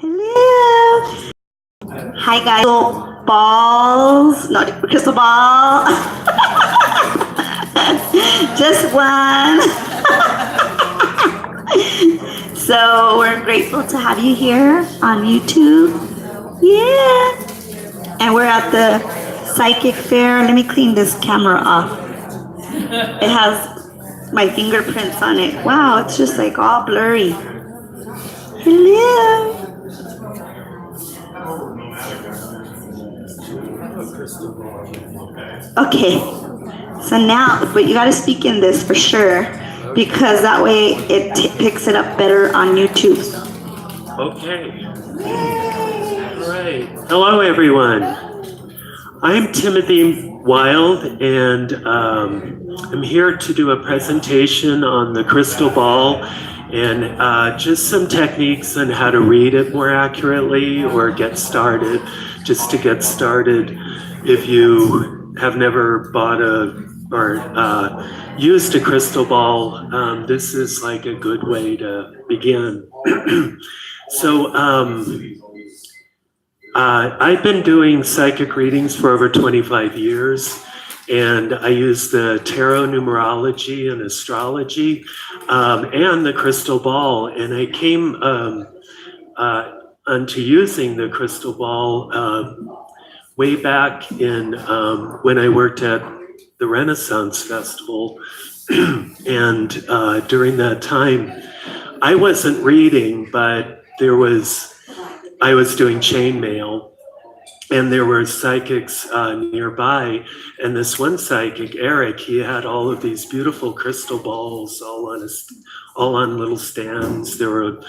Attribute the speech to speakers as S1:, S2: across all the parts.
S1: Hello. Hi guys. Balls, not crystal ball. Just one. So we're grateful to have you here on YouTube. Yeah. And we're at the psychic fair. Let me clean this camera off. It has my fingerprints on it. Wow, it's just like all blurry. Hello. Okay, so now, but you got to speak in this for sure, because that way it picks it up better on YouTube.
S2: Okay. All right. Hello, everyone. I'm Timothy Wild, and I'm here to do a presentation on the crystal ball and just some techniques on how to read it more accurately or get started. Just to get started, if you have never bought or used a crystal ball, this is like a good way to begin. So I've been doing psychic readings for over 25 years, and I use the tarot numerology and astrology and the crystal ball. And I came onto using the crystal ball way back in when I worked at the Renaissance Festival. And during that time, I wasn't reading, but I was doing chainmail, and there were psychics nearby. And this one psychic, Eric, he had all of these beautiful crystal balls all on little stands. There were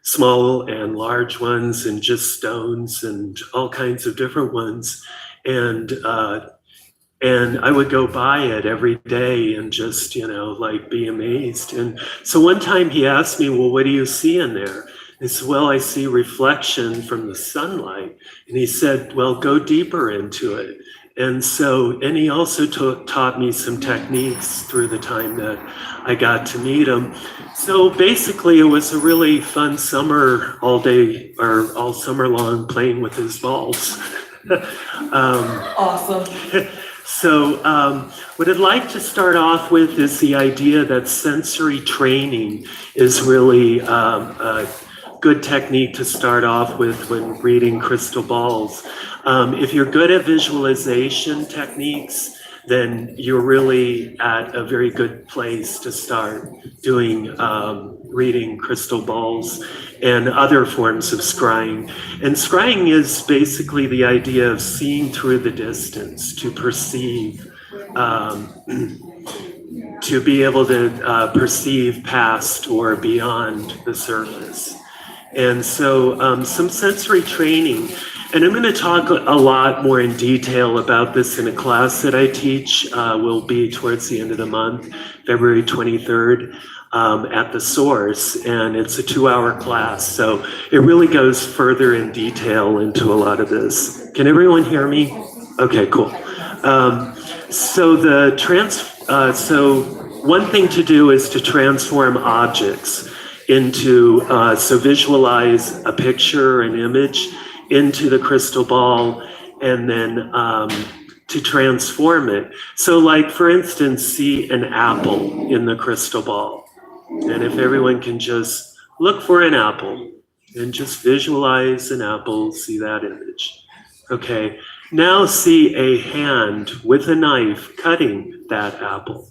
S2: small and large ones, and just stones, and all kinds of different ones. And I would go by it every day and just, like be amazed. And so one time he asked me, well, what do you see in there? I said, well, I see reflection from the sunlight. And he said, well, go deeper into it. And he also taught me some techniques through the time that I got to meet him. So basically it was a really fun summer, all day or all summer long, playing with his balls.
S3: Awesome.
S2: So what I'd like to start off with is the idea that sensory training is really a good technique to start off with when reading crystal balls. If you're good at visualization techniques, then you're really at a very good place to start doing reading crystal balls and other forms of scrying. And scrying is basically the idea of seeing through the distance, to perceive, to be able to perceive past or beyond the surface. And so some sensory training. And I'm going to talk a lot more in detail about this in a class that I teach. Will be towards the end of the month, February 23rd, at the Source. And it's a 2-hour class. So it really goes further in detail into a lot of this. Can everyone hear me? Okay, cool. So one thing to do is to transform objects into, so visualize a picture, an image, into the crystal ball, and then to transform it. So like, for instance, see an apple in the crystal ball. And if everyone can just look for an apple and just visualize an apple, see that image. Okay, now see a hand with a knife cutting that apple.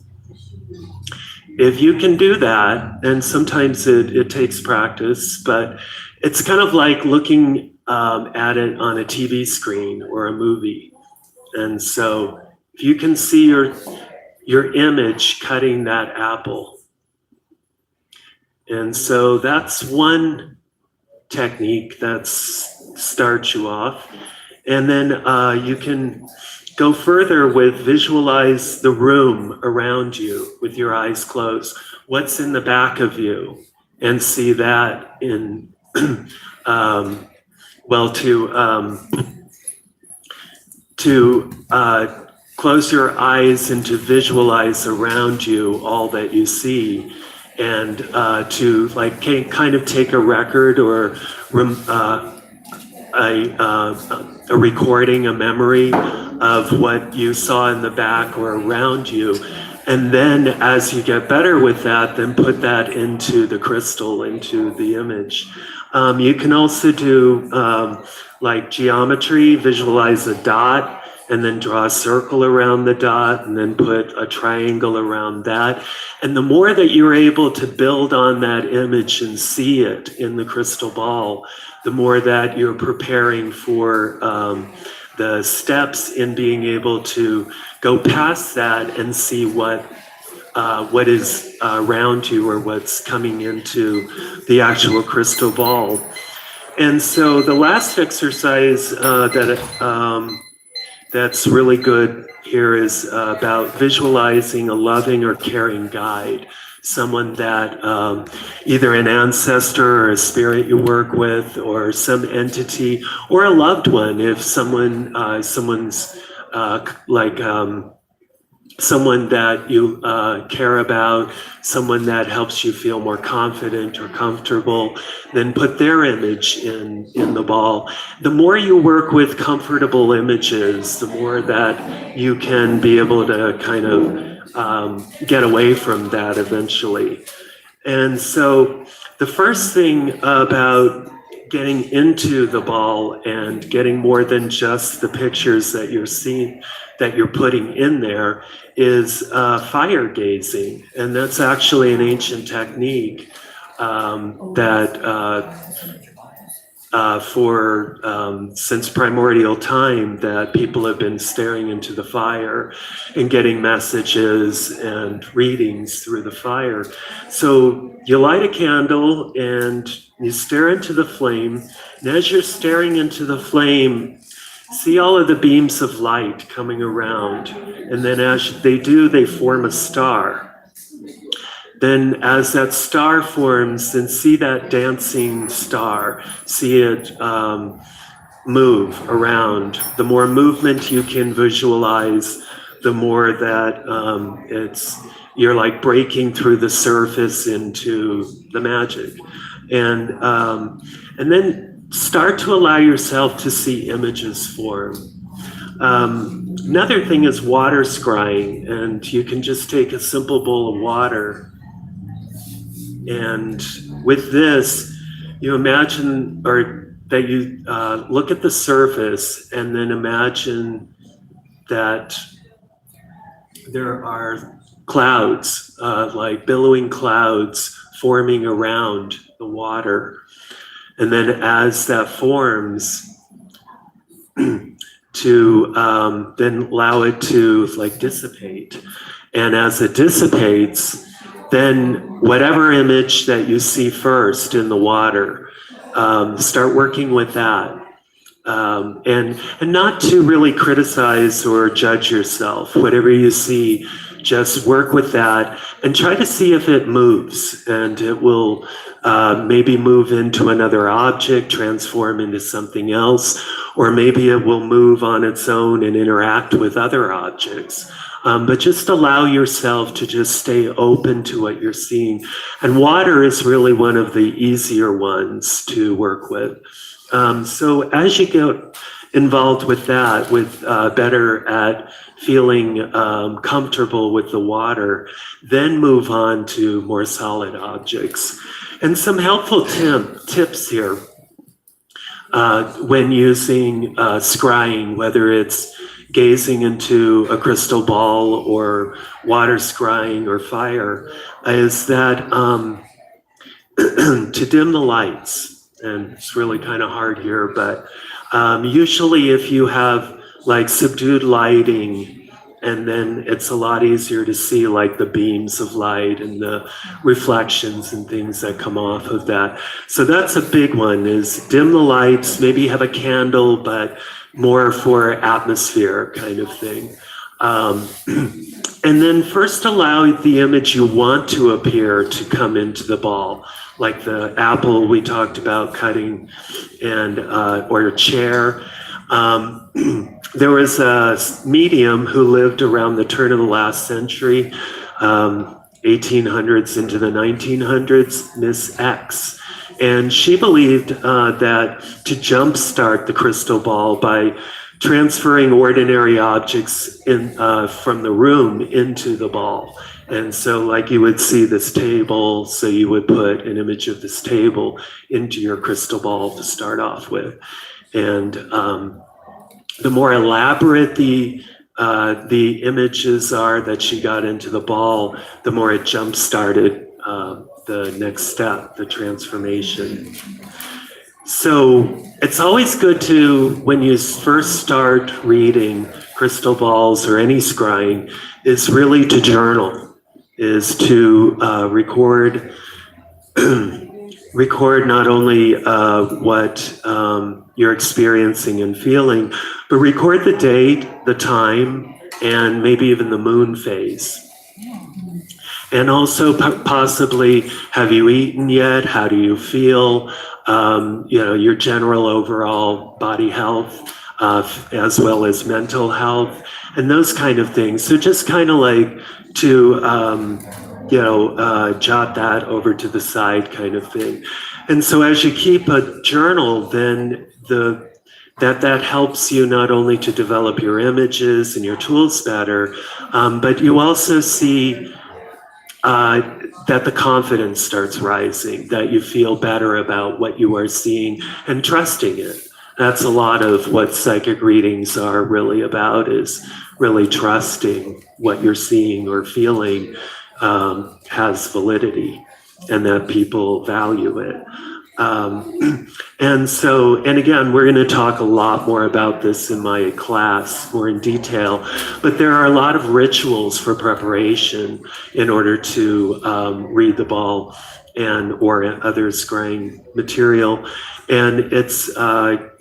S2: If you can do that, and sometimes it takes practice, but it's kind of like looking at it on a TV screen or a movie. And so if you can see your image cutting that apple. And so that's one technique that starts you off. And then you can go further with visualize the room around you with your eyes closed. What's in the back of you? And see that in, to close your eyes and to visualize around you all that you see. and to like kind of take a record or a recording, a memory of what you saw in the back or around you. And then as you get better with that, then put that into the crystal, into the image. You can also do like geometry, visualize a dot, and then draw a circle around the dot, and then put a triangle around that. And the more that you're able to build on that image and see it in the crystal ball, the more that you're preparing for the steps in being able to go past that and see what is around you or what's coming into the actual crystal ball. And so the last exercise that's really good here is about visualizing a loving or caring guide, someone that either an ancestor or a spirit you work with, or some entity, or a loved one. If someone's someone that you care about, someone that helps you feel more confident or comfortable, then put their image in the ball. The more you work with comfortable images, the more that you can be able to kind of get away from that eventually. And so the first thing about getting into the ball and getting more than just the pictures that you're seeing, that you're putting in there, is fire gazing. And that's actually an ancient technique since primordial time, that people have been staring into the fire and getting messages and readings through the fire. So you light a candle and you stare into the flame. And as you're staring into the flame, see all of the beams of light coming around. And then as they do, they form a star. Then as that star forms, then see that dancing star, see it move around. The more movement you can visualize, the more that you're like breaking through the surface into the magic. And then start to allow yourself to see images form. Another thing is water scrying, and you can just take a simple bowl of water. And with this, you imagine, or that you look at the surface and then imagine that there are clouds, like billowing clouds forming around the water. And then as that forms, to then allow it to like dissipate. And as it dissipates, then whatever image that you see first in the water, start working with that. And not to really criticize or judge yourself. Whatever you see, just work with that and try to see if it moves, and it will maybe move into another object, transform into something else, or maybe it will move on its own and interact with other objects. But just allow yourself to just stay open to what you're seeing. And water is really one of the easier ones to work with. So as you get involved with that, with better at feeling comfortable with the water, then move on to more solid objects. And some helpful tips here when using scrying, whether it's gazing into a crystal ball or water scrying or fire, is that to dim the lights. And it's really kind of hard here, but usually if you have like subdued lighting, and then it's a lot easier to see like the beams of light and the reflections and things that come off of that. So that's a big one, is dim the lights, maybe have a candle, but more for atmosphere kind of thing. And then first allow the image you want to appear to come into the ball, like the apple we talked about cutting, and or a chair. There was a medium who lived around the turn of the last century, 1800s into the 1900s, Miss X. And she believed that to jumpstart the crystal ball by transferring ordinary objects from the room into the ball. And so like you would see this table, so you would put an image of this table into your crystal ball to start off with. And the more elaborate the images are that she got into the ball, the more it jump-started the next step, the transformation. So it's always good to, when you first start reading crystal balls or any scrying, is really to journal, is to record not only what you're experiencing and feeling, but record the date, the time, and maybe even the moon phase. And also possibly, have you eaten yet? How do you feel? Your general overall body health, as well as mental health, and those kind of things. So just kind of like to, jot that over to the side kind of thing. And so as you keep a journal, then that helps you not only to develop your images and your tools better, but you also see that the confidence starts rising, that you feel better about what you are seeing and trusting it. That's a lot of what psychic readings are really about, is really trusting what you're seeing or feeling has validity and that people value it. And again, we're going to talk a lot more about this in my class, more in detail, but there are a lot of rituals for preparation in order to read the ball or other scrying material. And it's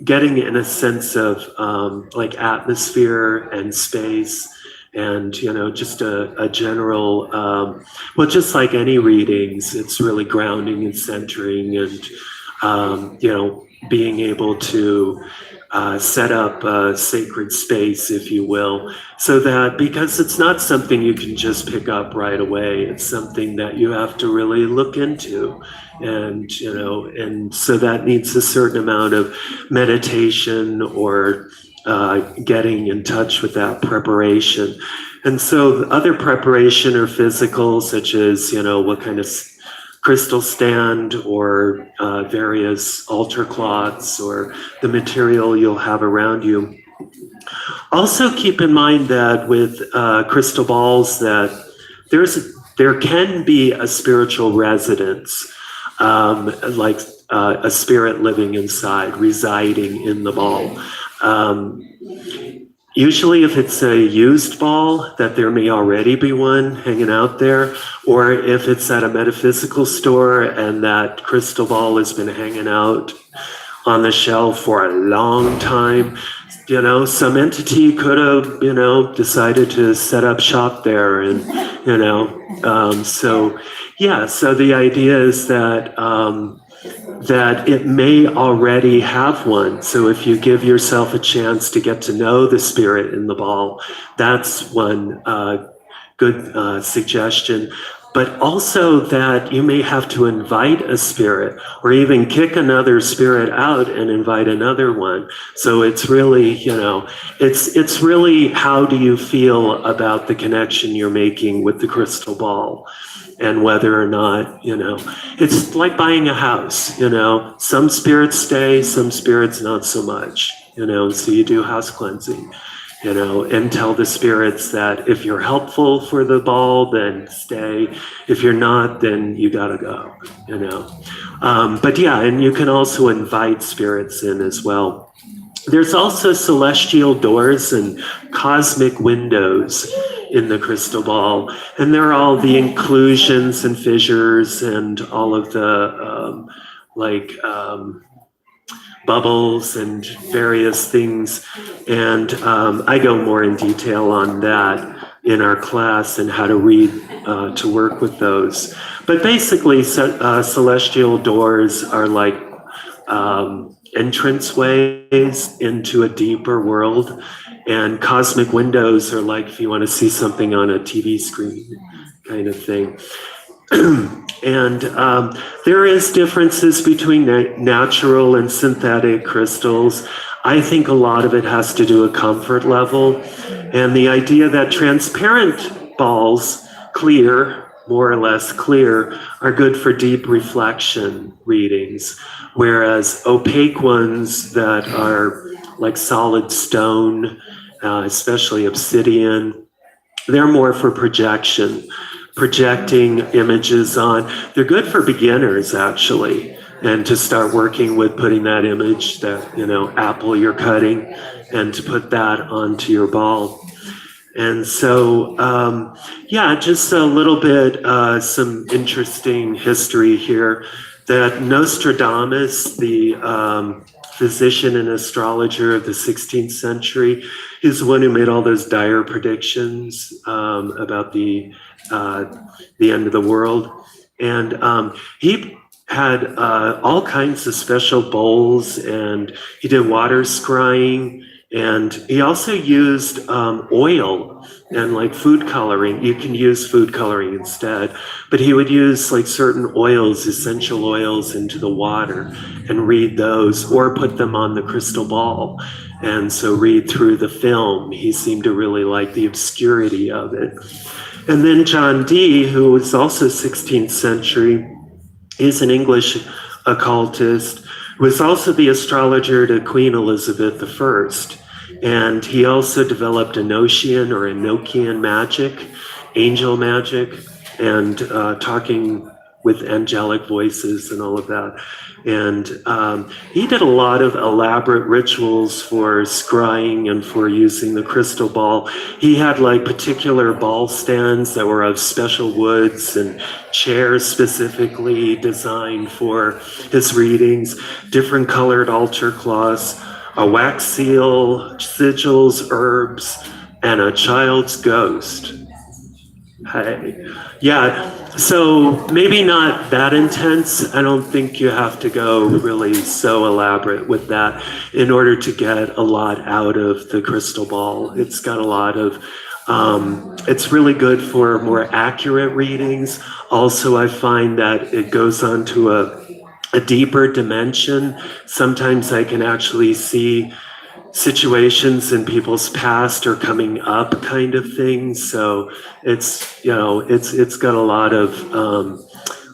S2: getting in a sense of like atmosphere and space, and just a general just like any readings, it's really grounding and centering, and being able to set up a sacred space, if you will, so that, because it's not something you can just pick up right away, it's something that you have to really look into, and and so that needs a certain amount of meditation or getting in touch with that preparation. And so the other preparation are physical, such as, what kind of crystal stand or various altar cloths or the material you'll have around you. Also keep in mind that with crystal balls that there can be a spiritual residence, like a spirit living inside, residing in the ball. Usually if it's a used ball, that there may already be one hanging out there, or if it's at a metaphysical store and that crystal ball has been hanging out on the shelf for a long time, some entity could have, decided to set up shop there, and, so the idea is that that it may already have one. So if you give yourself a chance to get to know the spirit in the ball, that's one good suggestion. But also that you may have to invite a spirit, or even kick another spirit out and invite another one. So it's really, it's really, how do you feel about the connection you're making with the crystal ball? And whether or not, it's like buying a house, some spirits stay, some spirits not so much, so you do house cleansing, and tell the spirits that if you're helpful for the ball, then stay. If you're not, then you gotta go, But yeah, and you can also invite spirits in as well. There's also celestial doors and cosmic windows in the crystal ball, and there are all the inclusions and fissures and all of the bubbles and various things, and I go more in detail on that in our class and how to read to work with those. But basically, celestial doors are like entranceways into a deeper world, and cosmic windows are like if you want to see something on a TV screen, kind of thing. And there is differences between natural and synthetic crystals. I think a lot of it has to do with comfort level and the idea that transparent balls, clear, more or less clear, are good for deep reflection readings, whereas opaque ones that are like solid stone, especially obsidian, they're more for projection, projecting images on. They're good for beginners, actually, and to start working with putting that image, that, apple you're cutting, and to put that onto your ball. And so, just a little bit, some interesting history here, that Nostradamus, the physician and astrologer of the 16th century, is the one who made all those dire predictions about the end of the world. And he had all kinds of special bowls, and he did water scrying, and he also used oil and like food coloring. You can use food coloring instead, but he would use like certain oils, essential oils, into the water and read those, or put them on the crystal ball. And so read through the film. He seemed to really like the obscurity of it. And then John Dee, who was also 16th century, is an English occultist, was also the astrologer to Queen Elizabeth I. And he also developed Enochian or Enochian magic, angel magic, and talking with angelic voices and all of that. And he did a lot of elaborate rituals for scrying and for using the crystal ball. He had like particular ball stands that were of special woods and chairs specifically designed for his readings, different colored altar cloths, a wax seal, sigils, herbs, and a child's ghost. Hey. Yeah, so maybe not that intense. I don't think you have to go really so elaborate with that in order to get a lot out of the crystal ball. It's got a lot of, it's really good for more accurate readings. Also, I find that it goes on to a deeper dimension. Sometimes I can actually see situations in people's past or coming up kind of things. So it's got a lot of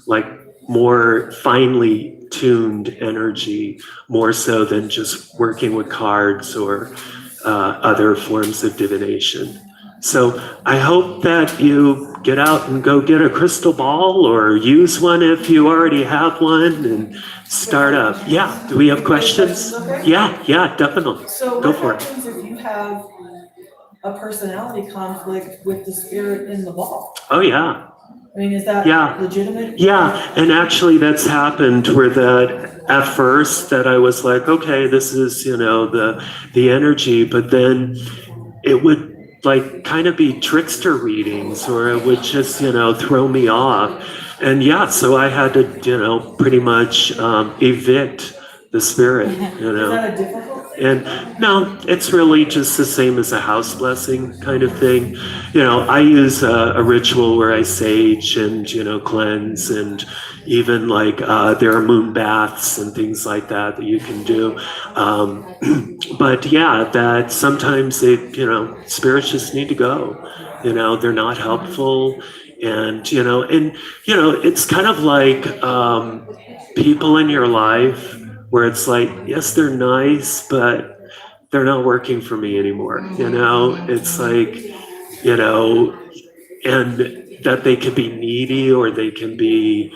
S2: like more finely tuned energy, more so than just working with cards or other forms of divination. So I hope that you get out and go get a crystal ball or use one if you already have one and start up. Yeah, do we have questions? Yeah, definitely.
S3: So
S2: Go
S3: what
S2: for it.
S3: happens if you have a personality conflict with the spirit in the ball?
S2: Oh, yeah.
S3: I mean, is that legitimate?
S2: Yeah, and actually that's happened where that at first that I was like, okay, this is, the energy, but then it would like kind of be trickster readings, or it would just, throw me off. And so I had to, pretty much evict the spirit,
S3: Is that a difficult thing?
S2: And no, it's really just the same as a house blessing kind of thing. I use a ritual where I sage and, cleanse, and even like there are moon baths and things like that you can do. But that sometimes spirits just need to go. They're not helpful. And, it's kind of like people in your life where it's like, yes, they're nice, but they're not working for me anymore. It's like, and that they can be needy or they can be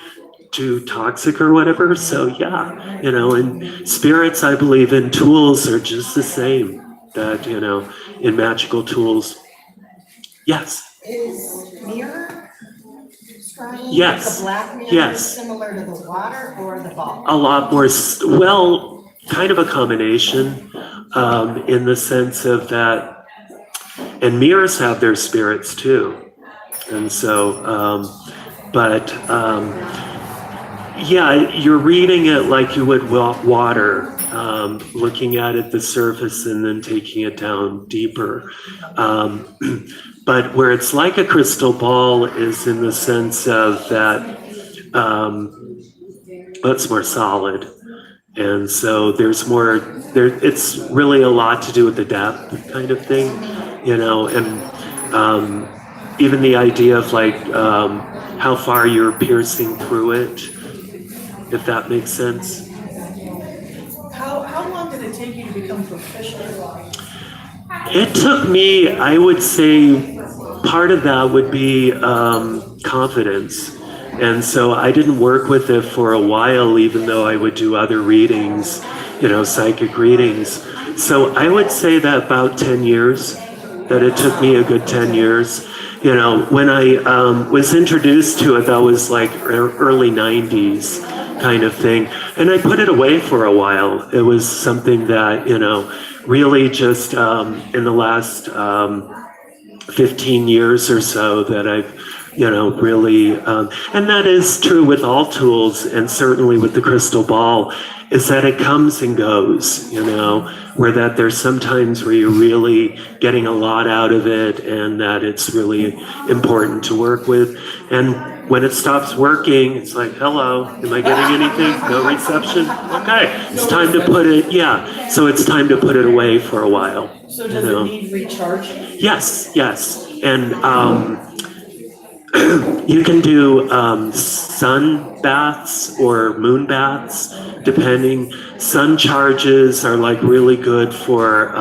S2: too toxic or whatever. So and spirits, I believe, in tools are just the same, that, in magical tools. Yes.
S4: Is mirror scrying,
S2: Yes.
S4: like the black mirror,
S2: Yes.
S4: similar to the water or the ball?
S2: A lot more, kind of a combination, in the sense of that, and mirrors have their spirits too. And so, you're reading it like you would water. looking at it the surface and then taking it down deeper. But where it's like a crystal ball is in the sense of that it's more solid. And so there's more, it's really a lot to do with the depth kind of thing, and even the idea of like how far you're piercing through it, if that makes sense.
S3: How long did it take you to become proficient?
S2: It took me, I would say, part of that would be confidence. And so I didn't work with it for a while, even though I would do other readings, psychic readings. So I would say that about 10 years, that it took me a good 10 years. When I was introduced to it, that was like early 90s kind of thing. And I put it away for a while. It was something that, really just in the last 15 years or so that I've, really, and that is true with all tools, and certainly with the crystal ball, is that it comes and goes, where that there's sometimes where you're really getting a lot out of it and that it's really important to work with. And when it stops working, it's like, hello, am I getting anything? No reception? Okay, it's time to put it, so it's time to put it away for a while.
S3: So does it need recharging?
S2: Yes. And you can do sun baths or moon baths, depending. Sun charges are like really good for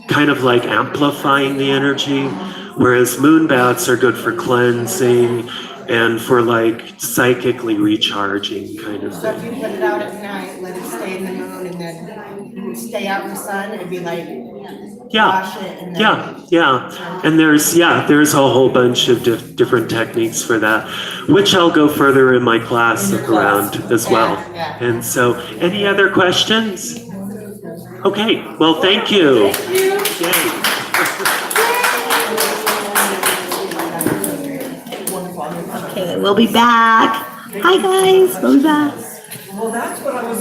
S2: kind of like amplifying the energy, whereas moon baths are good for cleansing and for like psychically recharging kind of
S4: So if
S2: thing.
S4: you put it out at night, let it stay in the moon and then stay out in the sun, it'd be like wash it and then.
S2: Yeah. And there's a whole bunch of different techniques for that, which I'll go further in my class around as well.
S4: Yeah.
S2: And so, any other questions? Okay, well, thank you. Yay.
S1: Okay, we'll be back. Hi guys, we'll be back.
S3: Well, that's what I was